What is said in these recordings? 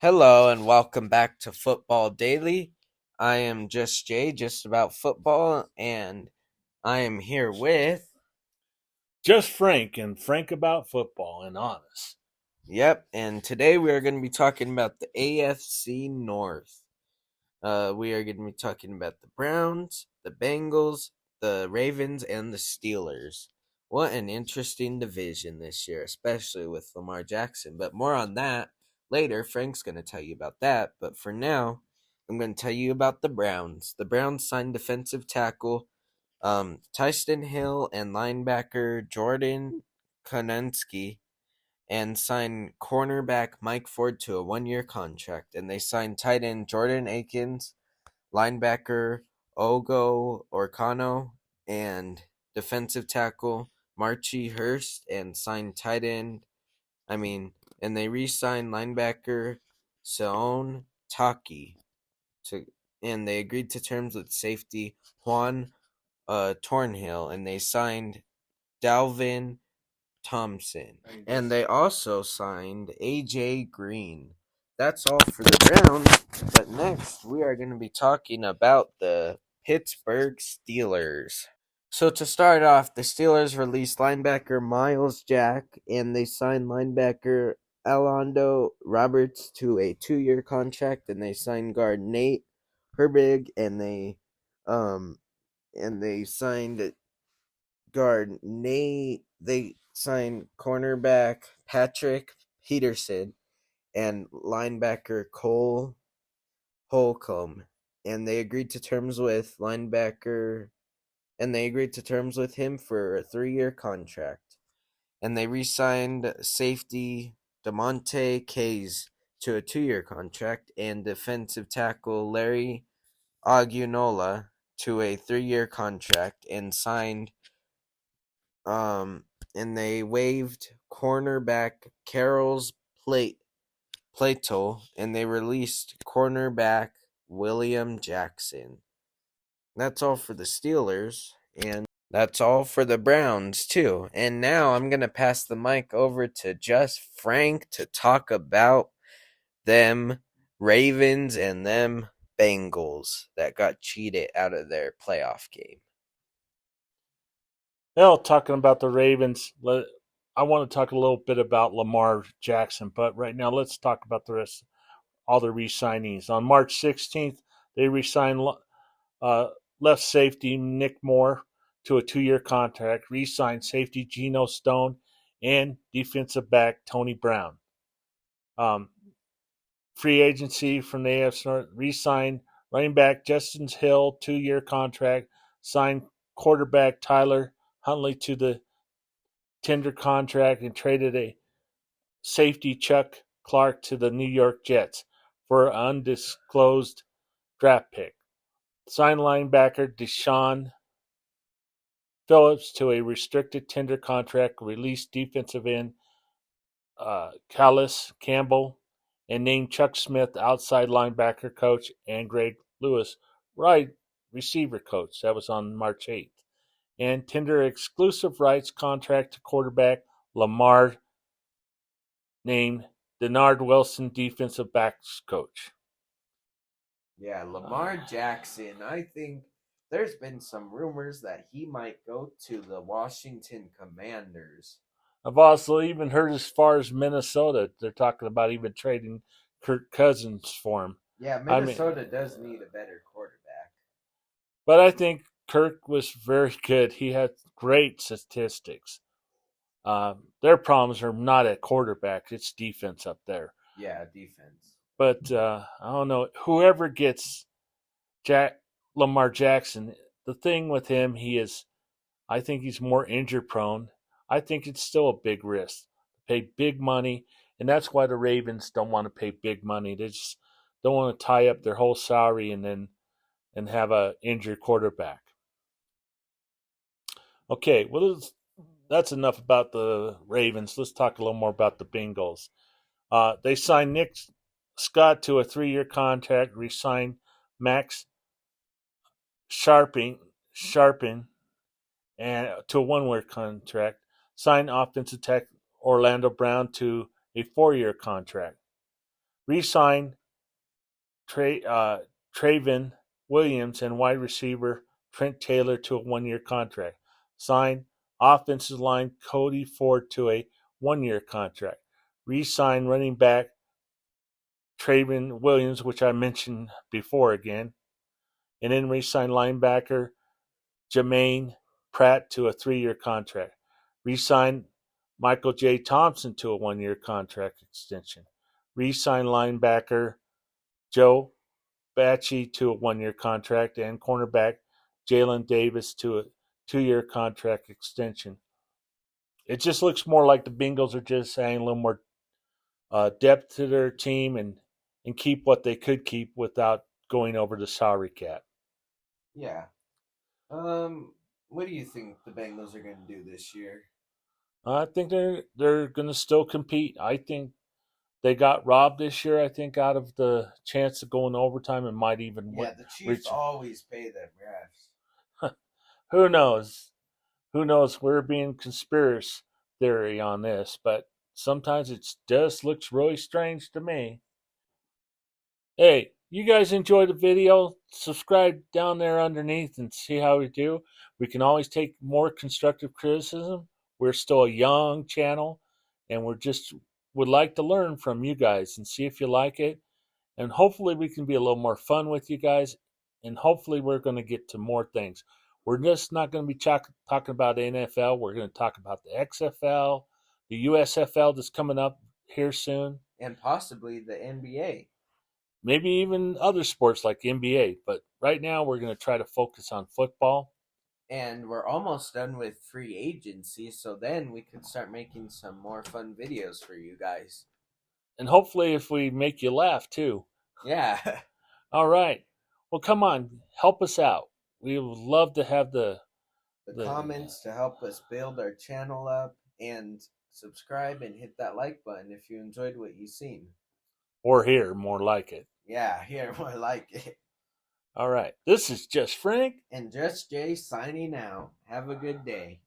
Hello and welcome back to Football Daily. I am just Jay, just about football, and I am here with. Just frank and frank about football and honest. Yep, and today we are going to be talking about the AFC North. We are going to be talking about the Browns, the Bengals, the Ravens, and the Steelers. What an interesting division this year, especially with Lamar Jackson. But more on that later. Frank's going to tell you about that. But for now, I'm going to tell you about the Browns. The Browns signed defensive tackle Tyson Hill and linebacker Jordan Konensky and signed cornerback Mike Ford to a 1-year contract. And they signed tight end Jordan Akins, linebacker Ogo Orkano, and defensive tackle Marchie Hurst, and signed tight end. And they re-signed linebacker Seon Taki to, and they agreed to terms with safety Juan Tornhill, and they signed Dalvin Thompson. And they also signed AJ Green. That's all for the Browns. But next, we are going to be talking about the Pittsburgh Steelers. So to start off, the Steelers released linebacker Miles Jack, and they signed linebacker Alondo Roberts to a 2-year contract, and they signed guard Nate Herbig, um and they signed guard Nate. They signed cornerback Patrick Peterson and linebacker Cole Holcomb, and they agreed to terms with linebacker, and they agreed to terms with him for a 3-year contract. And they re-signed safety DeMonte Kays to a 2-year contract, and defensive tackle Larry Aguinola to a 3-year contract, and signed and they waived cornerback Carol's Plato, and they released cornerback William Jackson. That's all for the Steelers, and that's all for the Browns too. And now I'm gonna pass the mic over to just Frank to talk about them Ravens and them Bengals that got cheated out of their playoff game. Well, talking about the Ravens, I want to talk a little bit about Lamar Jackson, but right now let's talk about the rest, all the re-signees. On March 16th, they re-signed uh, left safety Nick Moore to a 2-year contract, re-signed safety Geno Stone, and defensive back Tony Brown. Um, Free agency from the AFC North, re-signed running back Justin Hill, 2-year contract, signed quarterback Tyler Huntley to the tender contract, and traded a safety Chuck Clark to the New York Jets for an undisclosed draft pick. Signed linebacker Deshaun Phillips to a restricted tender contract, released defensive end Callis Campbell, and named Chuck Smith outside linebacker coach and Greg Lewis right receiver coach. That was on March 8th. And tender exclusive rights contract to quarterback Lamar, named Denard Wilson defensive backs coach. Yeah, Lamar Jackson. I think there's been some rumors that he might go to the Washington Commanders. I've also even heard as far as Minnesota. They're talking about even trading Kirk Cousins for him. Yeah, I mean, Minnesota does need a better quarterback. but I think Kirk was very good. He had great statistics. Their problems are not at quarterback; it's defense up there. Yeah, defense. But I don't know. Whoever gets Jack Lamar Jackson, the thing with him, I think he's more injury prone. I think it's still a big risk. Pay big money, and that's why the Ravens don't want to pay big money. They just don't want to tie up their whole salary and have a injured quarterback. Okay, well that's enough about the Ravens. Let's talk a little more about the Bengals. They signed Nick Scott to a 3-year contract, re-signed Max Sharpin and to a 1-year contract, signed offensive tackle Orlando Brown to a 4-year contract. Resign Traven Williams and wide receiver Trent Taylor to a 1 year contract. Sign offensive line Cody Ford to a 1 year contract. Resign running back Traven Williams, which I mentioned before again. And then resign linebacker Jermaine Pratt to a 3 year contract. Resign Michael J. Thompson to a 1 year contract extension. Resign linebacker Joe Bachie to a 1 year contract, and cornerback Jalen Davis to a 2 year contract extension. It just looks more like the Bengals are just adding a little more depth to their team and keep what they could keep without going over the salary cap. Yeah. What do you think the Bengals are going to do this year? I think they're going to still compete. I think they got robbed this year. I think out of the chance of going overtime and might even Yeah, the Chiefs reach. always pay them refs. Who knows? Who knows? We're being conspiracy theory on this, but sometimes it just looks really strange to me. Hey, you guys enjoy the video? Subscribe down there underneath and see how we do. We can always take more constructive criticism. We're still a young channel, and we're just would like to learn from you guys and see if you like it. And hopefully, we can be a little more fun with you guys. And hopefully, we're going to get to more things. We're just not going to be talking about the NFL. We're going to talk about the XFL, the USFL that's coming up here soon, and possibly the NBA. Maybe even other sports like NBA. But right now, we're going to try to focus on football. And we're almost done with free agency, so then we could start making some more fun videos for you guys. And hopefully, if we make you laugh too. Yeah. All right. Well, come on, help us out. We would love to have the comments to help us build our channel up, and subscribe and hit that like button if you enjoyed what you've seen. Or hear more like it. Yeah, hear more like it. All right. This is Just Frank. And Just Jay signing out. Have a good day.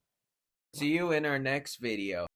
See you in our next video.